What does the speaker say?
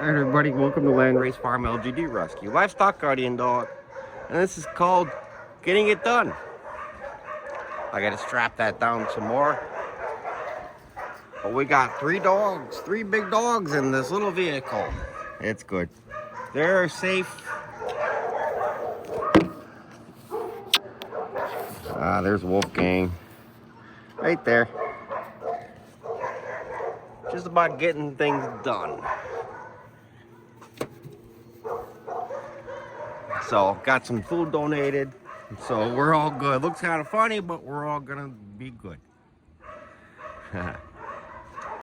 Alright everybody, welcome to Landracefarmlgdrescue Rescue, livestock guardian dog. And this is called Getting It Done. I gotta strap that down some more. But we got three big dogs in this little vehicle. It's good. They're safe. There's Wolfgang. Right there. Just about getting things done. So, got some food donated, so we're all good. Looks kind of funny, but we're all gonna be good.